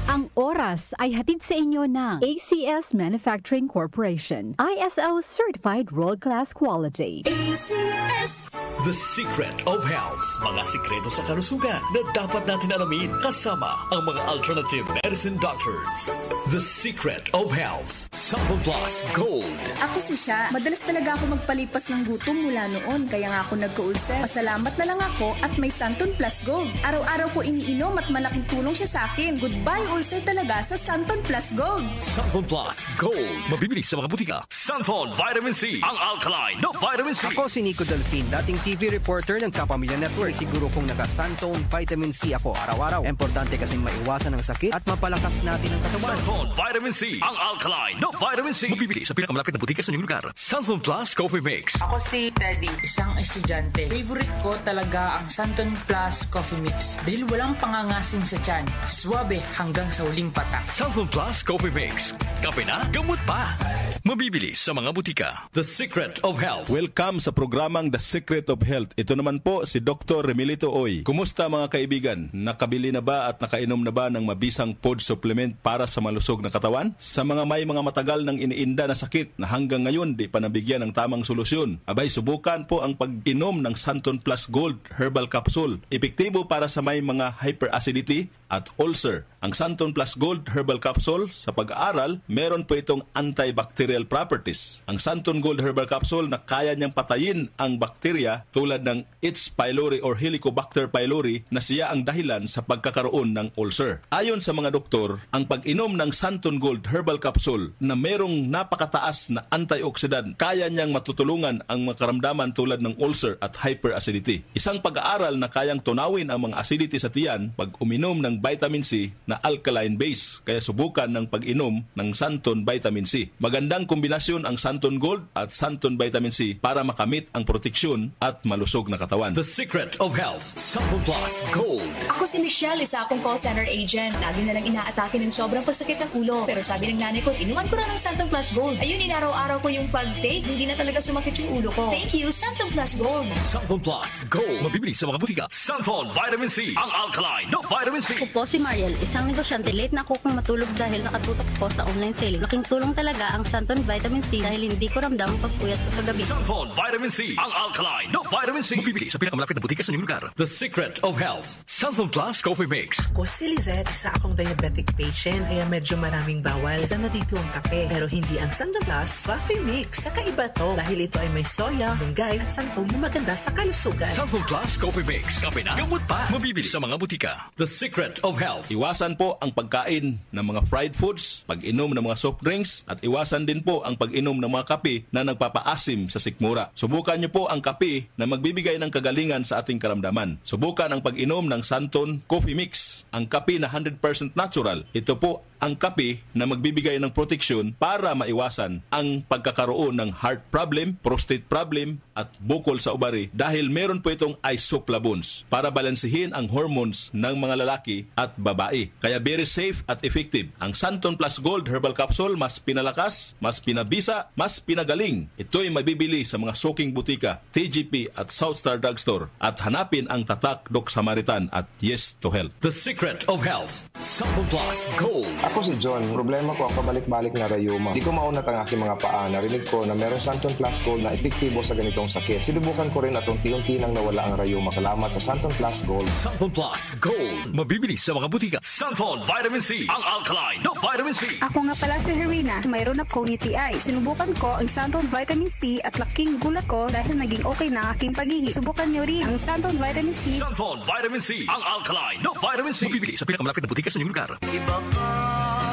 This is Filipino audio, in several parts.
Ang oras ay hatid sa inyo ng ACS Manufacturing Corporation. ISO Certified World-Class Quality. ACS. The Secret of Health. Mga sikreto sa kalusugan na dapat natin alamin kasama ang mga alternative medicine doctors. The Secret of Health. Santon Plus Gold. Ako si Sha. Madalas talaga ako magpalipas ng gutom mula noon, kaya nga ako nagka-ulcer. Pasalamat na lang ako at may Santon Plus Gold. Araw-araw ko iniinom at malaking tulong siya sa akin. Goodbye ulcer talaga sa Santon Plus Gold. Santon Plus Gold. Mabibili sa mga butika. Santon Vitamin C. Ang alkaline na vitamin C. Ako si Nico Delfin, dating TV reporter ng Kapamilya Network. Siguro kung naka-Santon Vitamin C ako araw-araw. Importante kasing maiwasan ang sakit at mapalakas natin ang katawan. Santon Vitamin C. Ang alkaline na vitamin C. Mabibili sa pinakamalapit na butika sa inyong lugar. Santon Plus Coffee Mix. Ako si Teddy, isang estudyante. Favorite ko talaga ang Santon Plus Coffee Mix dahil walang pangangasim sa tiyan. Suwabe hanggang sa huling patak. Santon Plus Coffee Mix. Kape na, gamot pa. Mabibili sa mga butika. The Secret of Health. Welcome sa programang The Secret of Health. Ito naman po si Dr. Remilito Oy. Kumusta mga kaibigan? Nakabili na ba at nakainom na ba ng mabisang food supplement para sa malusog na katawan? Sa mga may mga matagal nang iniinda na sakit na hanggang ngayon di pa nabigyan ng tamang solusyon, abay subukan po ang pag-inom ng Santon Plus Gold Herbal Capsule. Epektibo para sa may mga hyperacidity at ulcer. Ang Santon Plus Gold Herbal Capsule, sa pag-aaral, meron po itong antibacterial properties. Ang Santon Gold Herbal Capsule na kaya niyang patayin ang bakterya tulad ng H. pylori or Helicobacter pylori na siya ang dahilan sa pagkakaroon ng ulcer. Ayon sa mga doktor, ang pag-inom ng Santon Gold Herbal Capsule na merong napakataas na antioxidant, kaya niyang matutulungan ang mga karamdaman tulad ng ulcer at hyperacidity. Isang pag-aaral na kayang tunawin ang mga acidity sa tiyan pag uminom ng vitamin C na alkaline base. Kaya subukan ng pag-inom ng Santon Vitamin C. Magandang kombinasyon ang Santon Gold at Santon Vitamin C para makamit ang proteksyon at malusog na katawan. The Secret of Health. Santon Plus Gold. Ako si Michelle, isa akong call center agent. Lagi na lang inaatake ng sobrang pagsakit ng ulo. Pero sabi ng nanay ko, inuman ko na ng Santon Plus Gold. Ayun, inaraw-araw ko yung pag-take. Hindi na talaga sumakit yung ulo ko. Thank you, Santon Plus Gold. Santon Plus Gold. Mabibili sa mga butika. Santon Vitamin C. Ang alkaline na vitamin C. Ako po si Mariel, isang negosyante. Late na ako kung matulog dahil nakatutok ko sa online sale. Laking tulong talaga ang Santon Vitamin C dahil hindi ko ramdam ang pagpuyat ko sa gabi. Santon Vitamin C. Ang alkaline na vitamin C. Mabibili sa pinakamalapit na butika sa inyong lugar. The Secret of Health. Santon Plus Coffee Mix. Ako si Lizette, isa akong diabetic patient kaya medyo maraming bawal. Isa na dito ang kape pero hindi ang Santon Plus Coffee Mix. Kakaiba to dahil ito ay may soya, munggay at santol na maganda sa kalusugan. Santon Plus Coffee Mix. Kape na, gamot pa. Mabibili sa mga butika. The Secret of Health. Iwasan po ang pagkain ng mga fried foods, pag-inom ng mga soft drinks, at iwasan din po ang pag-inom ng mga kape na nagpapaasim sa sikmura. Subukan niyo po ang kape na magbibigay ng kagalingan sa ating karamdaman. Subukan ang pag-inom ng Santon Coffee Mix, ang kape na 100% natural. Ito po ang kape na magbibigay ng proteksyon para maiwasan ang pagkakaroon ng heart problem, prostate problem, at bukol sa ubari dahil meron po itong isoflavones para balansihin ang hormones ng mga lalaki at babae. Kaya very safe at effective. Ang Santon Plus Gold Herbal Capsule mas pinalakas, mas pinabisa, mas pinagaling. Ito'y mabibili sa mga suking butika, TGP at Southstar Drugstore at hanapin ang tatak Doc Samaritan at Yes to Health. The Secret of Health. Santon Plus Gold. Ako si John. Problema ko ang pabalik-balik na rayuma. Di ko maunat ang aking mga paa. Narinig ko na merong Santon Plus Gold na epektibo sa ganitong sakit. Sinubukan ko rin at unti-unti nang nawala ang rayuma. Salamat sa Santon Plus Gold. Santon Plus Gold. Mabibili sa mga butika. Santon Vitamin C. Ang alkaline na vitamin C. Ako nga pala si Herina. Mayroon akong UTI. Sinubukan ko ang Santon Vitamin C at laking gulat ko dahil naging okay na aking paghihi. Subukan niyo rin ang Santon Vitamin C. Santon Vitamin C. Ang alkaline na vitamin C. Mabibili sa pinakamalapit na butika sa inyong lugar. Iba ka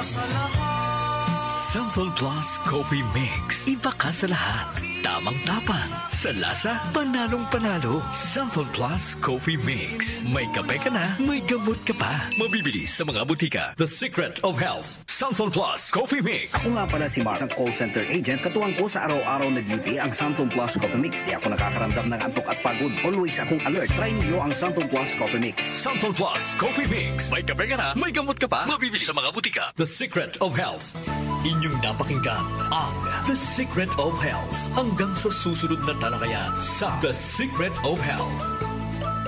sa lahat. Santon Plus Coffee Mix. Iba ka sa lahat. Tamang tapang. Sa lasa, panalong-panalo. Santon Plus Coffee Mix. May kape ka na, may gamot ka pa. Mabibili sa mga butika. The Secret of Health. Santon Plus Coffee Mix. Ako nga pala si Mark, isang call center agent. Katuwang ko sa araw-araw na duty ang Santon Plus Coffee Mix. Di ako nakakaramdam ng antok at pagod. Always akong alert. Try niyo ang Santon Plus Coffee Mix. Santon Plus Coffee Mix. May kape ka na, may gamot ka pa. Mabibili sa mga butika. The Secret of Health. Inyong napakinggan ang The Secret of Health. Hanggang sa susunod na talakayan sa The Secret of Health.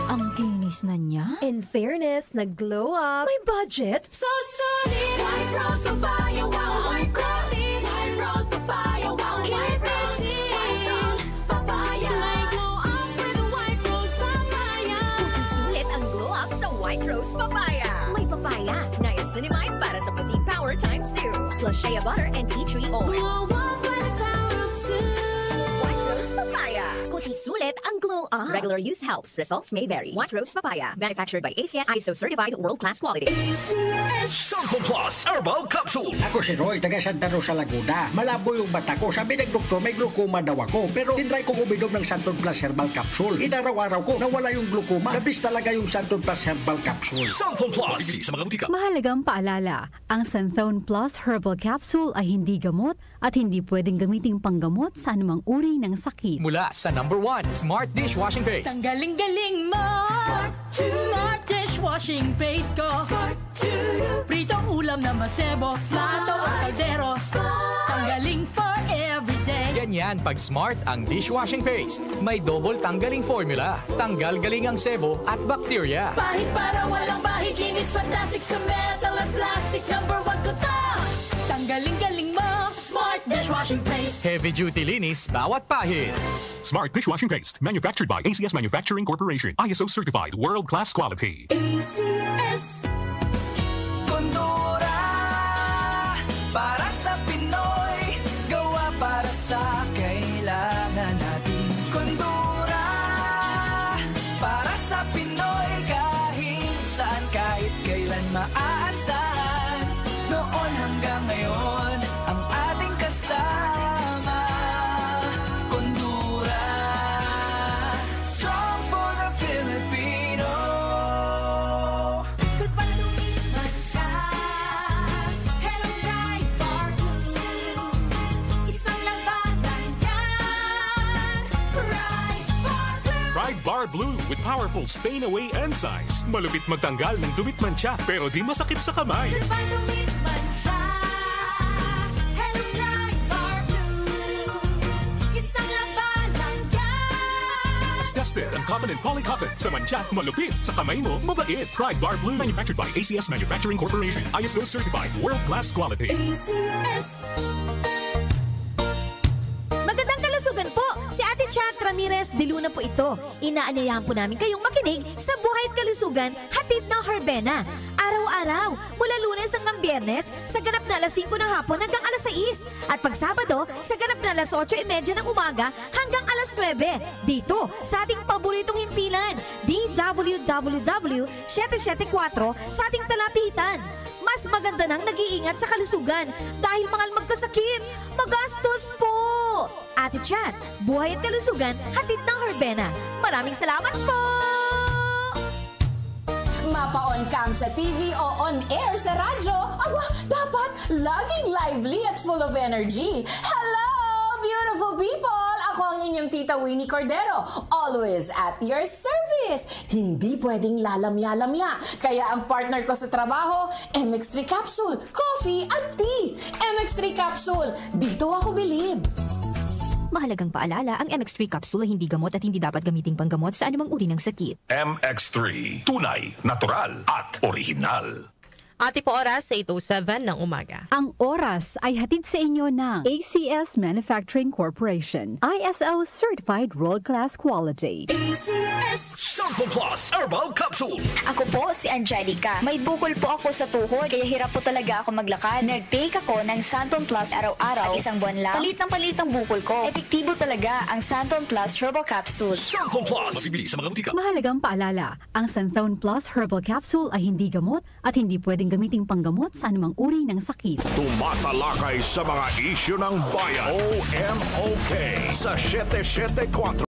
Ang kinis na niya. In fairness, nag-glow up. May budget. So solid. White Rose Papaya, wow, White Rose. White Rose Papaya, wow, White Rose. White Rose Papaya. May glow up with White Rose Papaya. Sulit ang glow up sa White Rose Papaya. May papaya, niacinamide para sa puti power times 2. Plus shea butter and tea tree oil. Glow up with the power of 2. White Rose Papaya. Kuti sulit ang glow up. Regular use helps. Results may vary. White Rose Papaya. Manufactured by ACS ISO certified world-class quality. Santon Plus Herbal Capsule. Ako si Roy, taga Santa Rosa, Laguna. Malabo yung mata ko. Sabi ng doktor, may glaucoma daw ako. Pero tinry kong uminom ng Santon Plus Herbal Capsule. Inaraw-araw ko, nawala yung glaucoma. Nabis talaga yung Santon Plus Herbal Capsule. Santon Plus. Sa mga butika. Mahalagang paalala, ang Santon Plus Herbal Capsule ay hindi gamot at hindi pwedeng gamiting panggamot sa anumang uri ng sakit. Mula sa #1 Smart Dishwashing Paste. Tanggaling-galing mo. Smart Dishwashing Paste ko. Pritong ulam na masebo, plato at kaldero. Tanggaling for everyday. Ganyan pag Smart ang dishwashing paste. May double tanggaling formula. Tanggal galing ang sebo at bakterya. Bahid para walang bahid, linis fantastic sa metal at plastic. #1 ko to. Tanggaling-galing mo. Smart Dishwashing Paste. Heavy duty linis bawat pahid. Smart Dishwashing Paste. Manufactured by ACS Manufacturing Corporation. ISO certified world-class quality. ACS. Kondora para sa Pinoy, gawa para sa kailangan natin. Kondora para sa Pinoy, kahit saan, kahit kailan maaasahan. Noon hanggang ngayon, ang ating kasama. Kondora, strong for the Filipino. Good pa tumipas siya. Hello, Pride Bar Blue. Isang labanan yan. Pride Bar Blue. Pride Bar Blue with powerful stain-away enzymes. Malupit magtanggal ng dumit mancha pero di masakit sa kamay. Good pa tumipas siya. Hello, Pride Bar Blue. Isang labanan yan. As tested ang common and polycotton. Sa mancha, malupit. Sa kamay mo, mabait. Pride Bar Blue. Manufactured by ACS Manufacturing Corporation. ISO certified world-class quality. ACS. Magandang kalusugan po! Si Ate Chat Ramirez de Luna po ito. Inaanyayahan po namin kayong makinig sa Buhay at Kalusugan, hatid ng Herbena. Araw-araw, mula Lunes hanggang Biyernes, sa ganap na alas 5 ng hapon hanggang alas 6. At pag Sabado, sa ganap na alas 8:30 ng umaga hanggang alas 9. Dito, sa ating paboritong himpilan, DWWW 774 sa ating talapitan. Mas maganda nang nag-iingat sa kalusugan dahil mahal magkasakit. Magastos po! Ate Chat, Buhay at Kalusugan, hatid ng Herbena. Maraming salamat po! Mapa-on cam sa TV o on-air sa radyo, aba, dapat laging lively at full of energy. Hello, beautiful people! Ako ang inyong Tita Winnie Cordero, always at your service. Hindi pwedeng lalamya-lamya. Kaya ang partner ko sa trabaho, MX3 Capsule, coffee at tea. MX3 Capsule, dito ako bilib. Mahalagang paalala, ang MX3 capsule ay hindi gamot at hindi dapat gamiting panggamot sa anumang uri ng sakit. MX3, tunay, natural at original. Ate po oras sa 8:07 ng umaga. Ang oras ay hatid sa inyo ng ACS Manufacturing Corporation. ISO Certified World-Class Quality. ACS Santon Plus Herbal Capsule. Ako po si Angelica. May bukol po ako sa tuhod, kaya hirap po talaga ako maglakad. Nag-take ako ng Santon Plus araw-araw at isang buwan lang. Palit ang bukol ko. Epektibo talaga ang Santon Plus Herbal Capsule. Santon Plus. Mabibili sa mga butika. Mahalagang paalala, ang Santon Plus Herbal Capsule ay hindi gamot at hindi pwedeng gamiting panggamot sa anumang uri ng sakit. Tumatalakay sa mga isyu ng bayan. OMOK sa 774